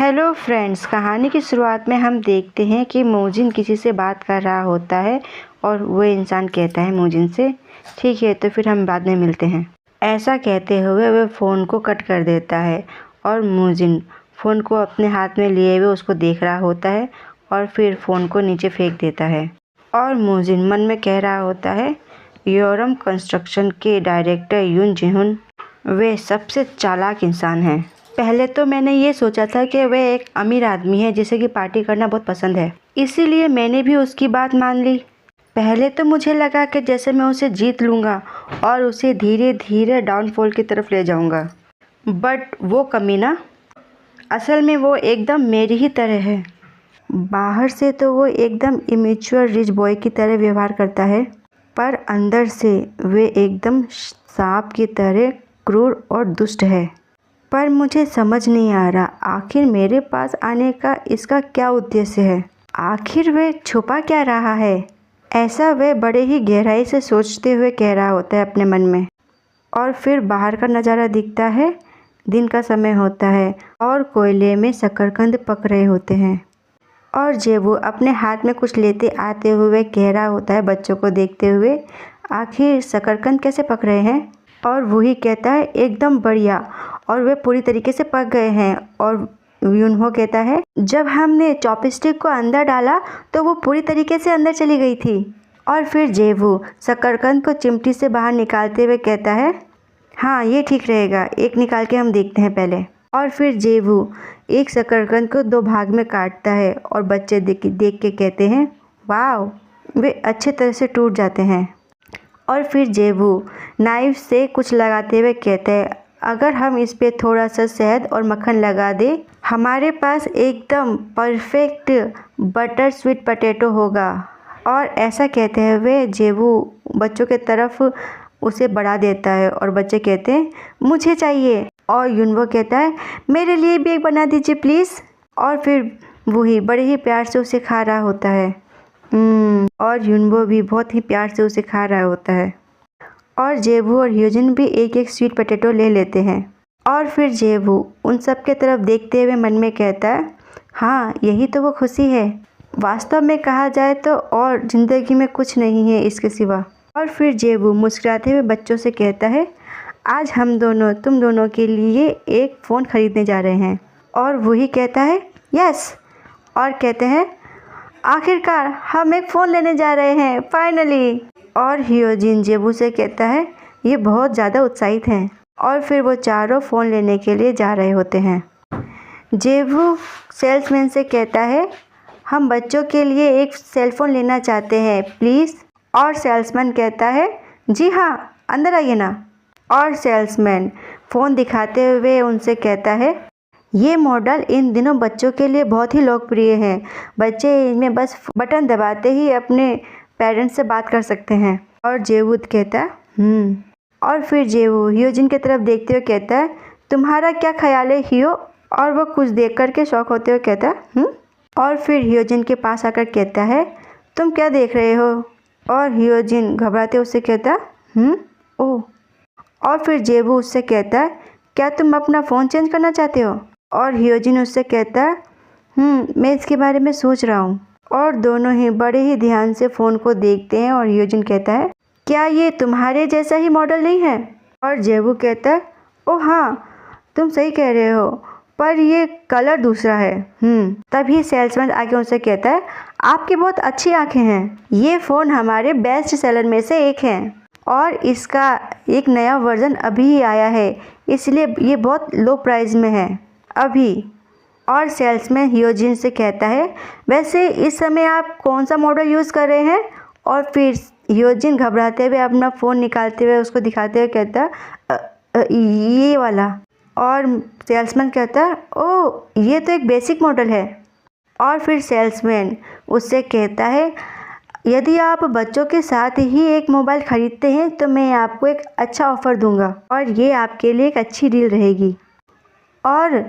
Hello friends, कहानी की शुरुआत में हम देखते हैं कि मोजिन किसी से बात कर रहा होता है और वो इंसान कहता है मोजिन से, ठीक है तो फिर हम बाद में मिलते हैं। ऐसा कहते हुए वह फ़ोन को कट कर देता है और मोजिन फ़ोन को अपने हाथ में लिए हुए उसको देख रहा होता है और फिर फ़ोन को नीचे फेंक देता है। और मोजिन मन में कह रहा होता है, योरम कंस्ट्रक्शन के डायरेक्टर यून जिहुन वे सबसे चालाक इंसान हैं। पहले तो मैंने ये सोचा था कि वह एक अमीर आदमी है जिसे कि पार्टी करना बहुत पसंद है, इसीलिए मैंने भी उसकी बात मान ली। पहले तो मुझे लगा कि जैसे मैं उसे जीत लूँगा और उसे धीरे धीरे डाउनफॉल की तरफ ले जाऊँगा, बट वो कमीना असल में वो एकदम मेरी ही तरह है। बाहर से तो वो एकदम इमेच्योर रिच बॉय की तरह व्यवहार करता है, पर अंदर से वे एकदम सांप की तरह क्रूर और दुष्ट है। पर मुझे समझ नहीं आ रहा आखिर मेरे पास आने का इसका क्या उद्देश्य है। आखिर वह छुपा क्या रहा है, ऐसा वह बड़े ही गहराई से सोचते हुए कह रहा होता है अपने मन में। और फिर बाहर का नज़ारा दिखता है, दिन का समय होता है और कोयले में शकरकंद पक रहे होते हैं। और जेबू अपने हाथ में कुछ लेते आते हुए कह रहा होता है बच्चों को देखते हुए, आखिर शकरकंद कैसे पक रहे हैं। और वही कहता है एकदम बढ़िया, और वे पूरी तरीके से पक गए हैं। और यूनहो कहता है जब हमने चॉपस्टिक को अंदर डाला तो वो पूरी तरीके से अंदर चली गई थी। और फिर जेबू शकरकंद को चिमटी से बाहर निकालते हुए कहता है, हाँ ये ठीक रहेगा, एक निकाल के हम देखते हैं पहले। और फिर जेबू एक शकरकंद को 2 भाग में काटता है और बच्चे देख के कहते हैं वाह, वे अच्छे तरह से टूट जाते हैं। और फिर जेबू नाइफ से कुछ लगाते हुए कहते हैं, अगर हम इस पे थोड़ा सा शहद और मक्खन लगा दें, हमारे पास एकदम परफेक्ट बटर स्वीट पोटैटो होगा। और ऐसा कहते हुए जेबू बच्चों के तरफ उसे बढ़ा देता है और बच्चे कहते हैं मुझे चाहिए। और यूनवो कहता है मेरे लिए भी एक बना दीजिए प्लीज़। और फिर वही बड़े ही प्यार से उसे खा रहा होता है। और यूनवो भी बहुत ही प्यार से उसे खा रहा होता है। और जेबू और ह्योजिन भी एक एक स्वीट पोटैटो ले लेते हैं। और फिर जेबू उन सब के तरफ देखते हुए मन में कहता है, हाँ यही तो वो खुशी है। वास्तव में कहा जाए तो और ज़िंदगी में कुछ नहीं है इसके सिवा। और फिर जेबू मुस्कुराते हुए बच्चों से कहता है, आज हम दोनों तुम दोनों के लिए एक फ़ोन खरीदने जा रहे हैं। और वही कहता है यस। और कहते हैं आखिरकार हम एक फ़ोन लेने जा रहे हैं फाइनली। और ह्योजिन जेबू से कहता है ये बहुत ज़्यादा उत्साहित हैं। और फिर वो चारों फ़ोन लेने के लिए जा रहे होते हैं। जेबू सेल्समैन से कहता है हम बच्चों के लिए एक सेलफ़ोन लेना चाहते हैं प्लीज़। और सेल्समैन कहता है जी हाँ, अंदर आइए ना। और सेल्समैन फ़ोन दिखाते हुए उनसे कहता है ये मॉडल इन दिनों बच्चों के लिए बहुत ही लोकप्रिय है। बच्चे इनमें बस बटन दबाते ही अपने पेरेंट्स से बात कर सकते हैं। और जेबू कहता है और फिर जेबू ह्योजिन की तरफ देखते हुए कहता है तुम्हारा क्या ख्याल है ह्यो। और वो कुछ देख कर के शौक होते हुए कहता है और फिर ह्योजिन के पास आकर कहता है तुम क्या देख रहे हो। और ह्योजिन घबराते उससे कहता ओह। और फिर जेबू उससे कहता है क्या तुम अपना फ़ोन चेंज करना चाहते हो। और ह्योजिन उससे कहता है मैं इसके बारे में सोच रहा हूँ। और दोनों ही बड़े ही ध्यान से फ़ोन को देखते हैं। और ह्योजिन कहता है क्या ये तुम्हारे जैसा ही मॉडल नहीं है। और जेबू कहता है ओह हाँ, तुम सही कह रहे हो, पर ये कलर दूसरा है। तभी सेल्समैन आके उनसे कहता है आपकी बहुत अच्छी आंखें हैं, ये फ़ोन हमारे बेस्ट सेलर में से एक है और इसका एक नया वर्ज़न अभी ही आया है, इसलिए ये बहुत लो प्राइस में है अभी। और सेल्समैन ह्योजिन से कहता है वैसे इस समय आप कौन सा मॉडल यूज़ कर रहे हैं। और फिर ह्योजिन घबराते हुए अपना फ़ोन निकालते हुए उसको दिखाते हुए कहता है ये वाला। और सेल्समैन कहता है ओह ये तो एक बेसिक मॉडल है। और फिर सेल्समैन उससे कहता है यदि आप बच्चों के साथ ही एक मोबाइल ख़रीदते हैं तो मैं आपको एक अच्छा ऑफ़र दूंगा और ये आपके लिए एक अच्छी डील रहेगी और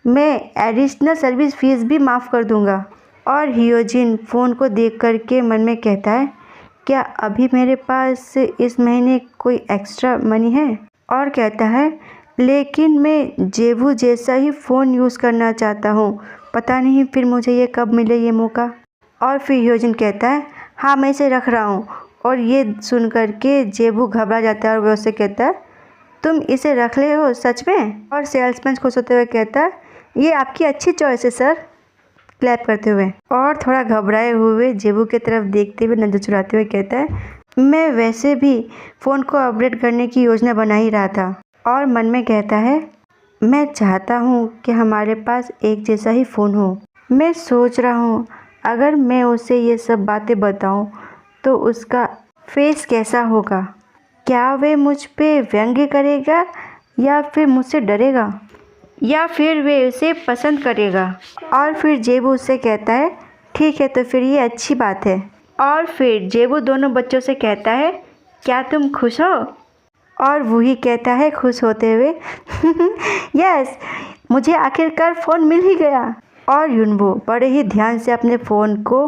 मैं एडिशनल सर्विस फ़ीस भी माफ़ कर दूंगा। और ह्योजिन फ़ोन को देख कर के मन में कहता है क्या अभी मेरे पास इस महीने कोई एक्स्ट्रा मनी है। और कहता है लेकिन मैं जेबू जैसा ही फ़ोन यूज़ करना चाहता हूँ। पता नहीं फिर मुझे ये कब मिले ये मौका। और फिर ह्योजिन कहता है हाँ मैं इसे रख रहा हूँ। और ये सुन कर के जेबू घबरा जाता है और वह उससे कहता है तुम इसे रख ले हो सच में। और सेल्समैन खुश होते हुए कहता है ये आपकी अच्छी चॉइस है सर, क्लैप करते हुए। और थोड़ा घबराए हुए जेबू की तरफ देखते हुए नजर चुराते हुए कहता है मैं वैसे भी फ़ोन को अपग्रेड करने की योजना बना ही रहा था। और मन में कहता है मैं चाहता हूँ कि हमारे पास एक जैसा ही फ़ोन हो। मैं सोच रहा हूँ अगर मैं उसे ये सब बातें बताऊँ तो उसका फेस कैसा होगा। क्या वे मुझ पे व्यंग्य करेगा या फिर मुझसे डरेगा या फिर वे उसे पसंद करेगा। और फिर जेबू उससे कहता है ठीक है तो फिर ये अच्छी बात है। और फिर जेबू दोनों बच्चों से कहता है क्या तुम खुश हो। और वही कहता है खुश होते हुए यस मुझे आखिरकार फ़ोन मिल ही गया। और युनबो बड़े ही ध्यान से अपने फ़ोन को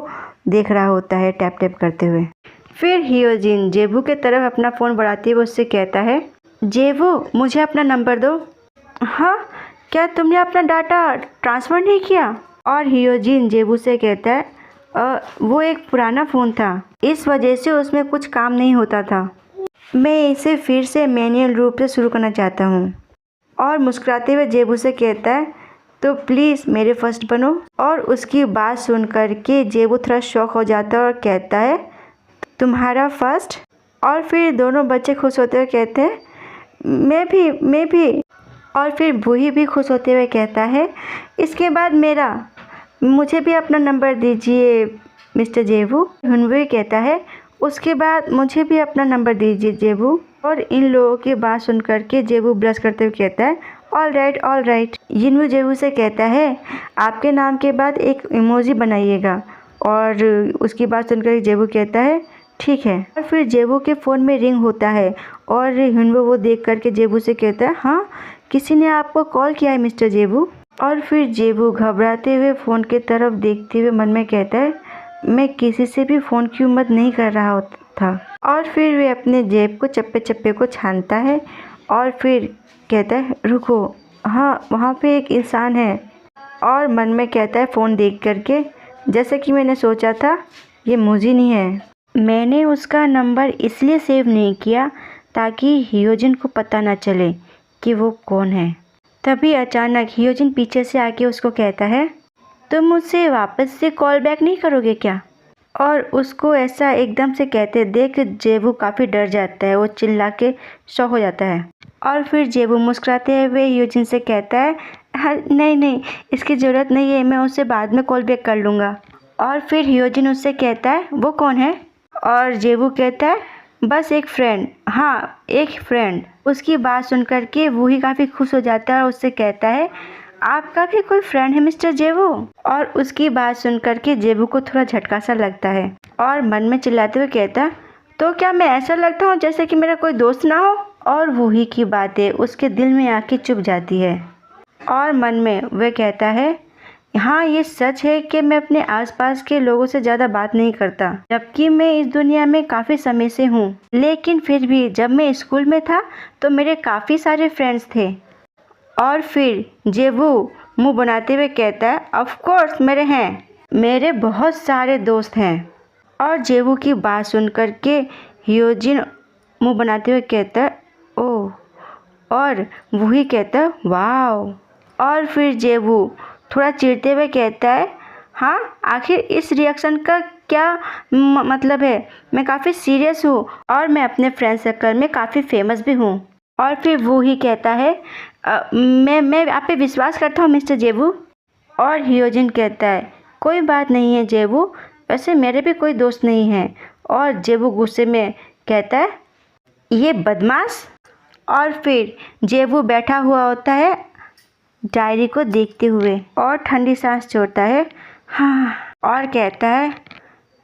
देख रहा होता है टैप टैप करते हुए। फिर ह्योजिन जेबू के तरफ अपना फ़ोन बढ़ाते हुए उससे कहता है जेबू मुझे अपना नंबर दो। हाँ क्या तुमने अपना डाटा ट्रांसफ़र नहीं किया। और ह्योजिन जेबू से कहता है वो एक पुराना फ़ोन था, इस वजह से उसमें कुछ काम नहीं होता था। मैं इसे फिर से मैनुअल रूप से शुरू करना चाहता हूँ। और मुस्कुराते हुए जेबू से कहता है तो प्लीज़ मेरे फर्स्ट बनो। और उसकी बात सुन कर के जेबू थोड़ा शॉक हो जाता है और कहता है तुम्हारा फर्स्ट। और फिर दोनों बच्चे खुश होते हुए कहते हैं मैं भी। और फिर वही भी खुश होते हुए कहता है इसके बाद मुझे भी अपना नंबर दीजिए मिस्टर जेबू। हुनवे कहता है उसके बाद मुझे भी अपना नंबर दीजिए जेबू। और इन लोगों की बात सुन कर के जेबू ब्रश करते हुए कहता है ऑल राइट। यिनवू जेबू से कहता है आपके नाम के बाद एक इमोजी बनाइएगा। और उसकी बात सुनकर जेबू कहता है ठीक है। और फिर जेबू के फ़ोन में रिंग होता है और युनबो वो देख करके जेबू से कहता है हाँ किसी ने आपको कॉल किया है मिस्टर जेबू। और फिर जेबू घबराते हुए फ़ोन की तरफ देखते हुए मन में कहता है मैं किसी से भी फ़ोन की उम्मीद नहीं कर रहा था। और फिर वे अपने जेब को चप्पे चप्पे को छानता है और फिर कहता है रुको हाँ वहाँ पे एक इंसान है। और मन में कहता है फ़ोन देख करके जैसे कि मैंने सोचा था ये मुझे नहीं है। मैंने उसका नंबर इसलिए सेव नहीं किया ताकि ह्योजिन को पता ना चले कि वो कौन है। तभी अचानक ह्योजिन पीछे से आके उसको कहता है तुम मुझसे वापस से कॉल बैक नहीं करोगे क्या। और उसको ऐसा एकदम से कहते देख जेबू काफ़ी डर जाता है, वो चिल्ला के शॉक हो जाता है। और फिर जेबू मुस्कुराते हुए ह्योजिन से कहता है हाँ नहीं इसकी ज़रूरत नहीं है, मैं उससे बाद में कॉल बैक कर लूँगा। और फिर ह्योजिन उससे कहता है वो कौन है। और जेबू कहता है बस एक फ्रेंड, हाँ एक फ्रेंड। उसकी बात सुन कर के वो ही काफ़ी खुश हो जाता है और उससे कहता है आपका भी कोई फ्रेंड है मिस्टर जेबू। और उसकी बात सुन कर के जेबू को थोड़ा झटका सा लगता है और मन में चिल्लाते हुए कहता तो क्या मैं ऐसा लगता हूँ जैसे कि मेरा कोई दोस्त ना हो। और वही की बातें उसके दिल में आके चुभ जाती है और मन में वह कहता है हाँ ये सच है कि मैं अपने आसपास के लोगों से ज़्यादा बात नहीं करता, जबकि मैं इस दुनिया में काफ़ी समय से हूँ। लेकिन फिर भी जब मैं स्कूल में था तो मेरे काफ़ी सारे फ्रेंड्स थे। और फिर जेबू मुंह बनाते हुए कहता है ऑफ कोर्स मेरे बहुत सारे दोस्त हैं। और जेबू की बात सुन कर के ह्योजिन मुंह बनाते हुए कहता है ओह। और वही कहता है वाओ। और फिर जेबू थोड़ा चिढ़ते हुए कहता है हाँ आखिर इस रिएक्शन का क्या मतलब है, मैं काफ़ी सीरियस हूँ और मैं अपने फ्रेंड सर्कल में काफ़ी फेमस भी हूँ। और फिर वो ही कहता है मैं आप पे विश्वास करता हूँ मिस्टर जेबू। और ह्योजिन कहता है कोई बात नहीं है जेबू, वैसे मेरे भी कोई दोस्त नहीं है। और जेबू गुस्से में कहता है ये बदमाश। और फिर जेबू बैठा हुआ होता है डायरी को देखते हुए और ठंडी सांस छोड़ता है हाँ। और कहता है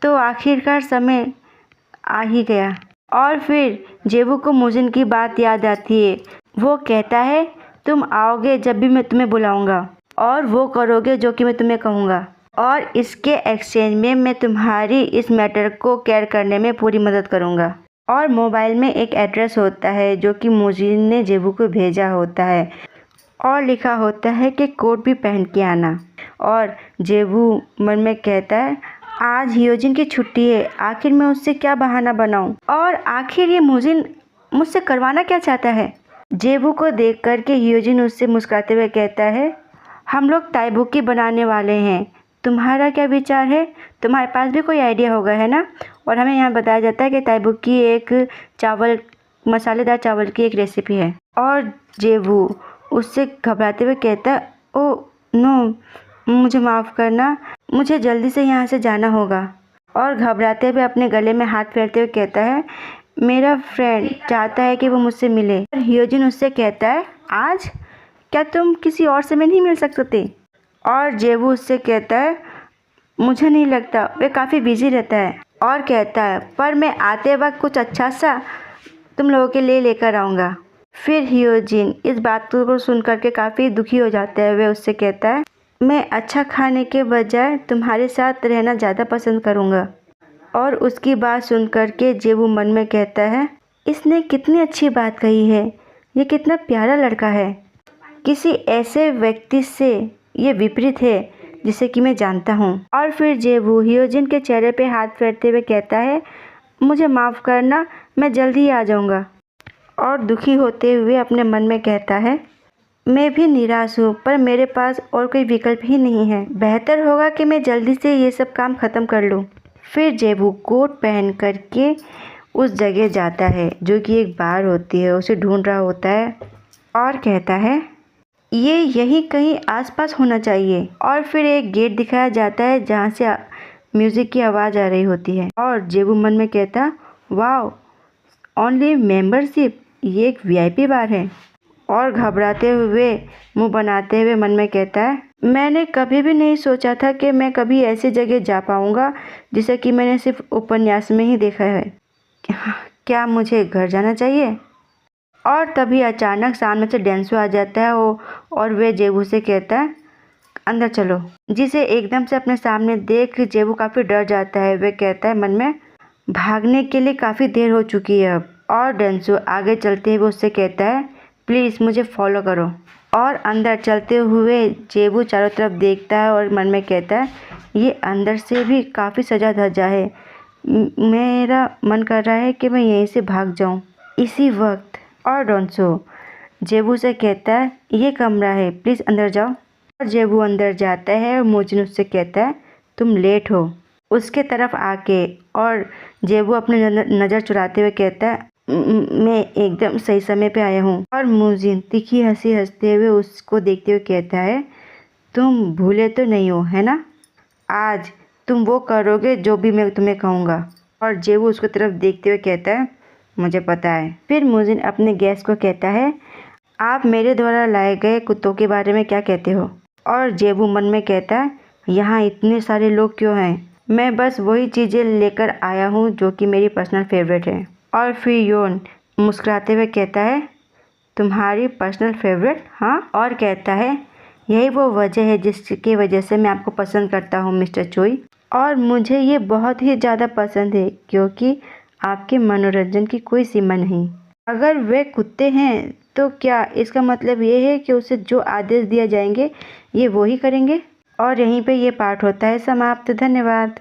तो आखिरकार समय आ ही गया। और फिर जेबू को मुजिन की बात याद आती है। वो कहता है तुम आओगे जब भी मैं तुम्हें बुलाऊंगा और वो करोगे जो कि मैं तुम्हें कहूँगा, और इसके एक्सचेंज में मैं तुम्हारी इस मैटर को केयर करने में पूरी मदद करूँगा। और मोबाइल में एक एड्रेस होता है जो कि मोजिन ने जेबू को भेजा होता है और लिखा होता है कि कोट भी पहन के आना। और जेबू मन में कहता है आज हियोजिन की छुट्टी है, आखिर मैं उससे क्या बहाना बनाऊं और आखिर ये मोजिन मुझसे करवाना क्या चाहता है। जेबू को देख कर के हियोजिन उससे मुस्कुराते हुए कहता है हम लोग ताइबुकी बनाने वाले हैं, तुम्हारा क्या विचार है? तुम्हारे पास भी कोई आइडिया होगा है ना। और हमें यहाँ बताया जाता है कि ताइबुकी एक चावल मसालेदार चावल की एक रेसिपी है। और जेबू उससे घबराते हुए कहता है ओ नो, मुझे माफ़ करना, मुझे जल्दी से यहाँ से जाना होगा। और घबराते हुए अपने गले में हाथ फेरते हुए कहता है मेरा फ्रेंड चाहता है कि वो मुझसे मिले। हियोजिन उससे कहता है आज क्या तुम किसी और से नहीं मिल सकते? और जेबू उससे कहता है मुझे नहीं लगता, वे काफ़ी बिजी रहता है। और कहता है पर मैं आते वक्त कुछ अच्छा सा तुम लोगों के लिए लेकर आऊँगा। फिर हियोजिन इस बात को सुन करके काफ़ी दुखी हो जाता है। वे उससे कहता है मैं अच्छा खाने के बजाय तुम्हारे साथ रहना ज़्यादा पसंद करूँगा। और उसकी बात सुन करके जेबू मन में कहता है इसने कितनी अच्छी बात कही है, ये कितना प्यारा लड़का है, किसी ऐसे व्यक्ति से ये विपरीत है जिसे कि मैं जानता हूँ। और फिर जेबू हियोजिन के चेहरे पे हाथ फेरते हुए कहता है मुझे माफ़ करना, मैं जल्दी ही आ जाऊँगा। और दुखी होते हुए अपने मन में कहता है मैं भी निराश हूँ पर मेरे पास और कोई विकल्प ही नहीं है, बेहतर होगा कि मैं जल्दी से ये सब काम ख़त्म कर लूँ। फिर जेबू कोट पहन करके उस जगह जाता है जो कि एक बार होती है, उसे ढूंढ रहा होता है और कहता है ये यहीं कहीं आसपास होना चाहिए। और फिर एक गेट दिखाया जाता है जहाँ से म्यूज़िक की आवाज़ आ रही होती है। और जेबू मन में कहता वाह ओनली मेंबरशिप, ये एक वीआईपी बार है। और घबराते हुए मुंह बनाते हुए मन में कहता है मैंने कभी भी नहीं सोचा था कि मैं कभी ऐसी जगह जा पाऊँगा जिसे कि मैंने सिर्फ उपन्यास में ही देखा है। क्या मुझे घर जाना चाहिए? और तभी अचानक सामने से डेंसो आ जाता है और वे जेबू से कहता है अंदर चलो। जिसे एकदम से अपने सामने देख जेबू काफ़ी डर जाता है। वे कहता है मन में भागने के लिए काफ़ी देर हो चुकी है अब। और डेंसो आगे चलते हुए उससे कहता है प्लीज़ मुझे फॉलो करो। और अंदर चलते हुए जेबू चारों तरफ देखता है और मन में कहता है ये अंदर से भी काफ़ी सजा धजा है, मेरा मन कर रहा है कि मैं यहीं से भाग जाऊं इसी वक्त। और डेंसो जेबू से कहता है ये कमरा है, प्लीज़ अंदर जाओ। और जेबू अंदर जाता है और मोजिन उससे कहता है तुम लेट हो उसके तरफ आके। और जेबू अपनी नज़र चुराते हुए कहता है मैं एकदम सही समय पे आया हूँ। और मोजिन तीखी हंसी हंसते हुए उसको देखते हुए कहता है तुम भूले तो नहीं हो है ना, आज तुम वो करोगे जो भी मैं तुम्हें कहूँगा। और जेबू उसकी तरफ देखते हुए कहता है मुझे पता है। फिर मोजिन अपने गेस्ट को कहता है आप मेरे द्वारा लाए गए कुत्तों के बारे में क्या कहते हो? और जेबू मन में कहता है यहाँ इतने सारे लोग क्यों हैं, मैं बस वही चीज़ें लेकर आया हूँ जो कि मेरी पर्सनल फेवरेट है। और फिर योन मुस्कुराते हुए कहता है तुम्हारी पर्सनल फेवरेट? हाँ। और कहता है यही वो वजह है जिसकी वजह से मैं आपको पसंद करता हूँ मिस्टर चोई। और मुझे ये बहुत ही ज़्यादा पसंद है क्योंकि आपके मनोरंजन की कोई सीमा नहीं। अगर वे कुत्ते हैं तो क्या इसका मतलब ये है कि उसे जो आदेश दिया जाएंगे ये वो ही करेंगे? और यहीं पे ये पाठ होता है समाप्त। धन्यवाद।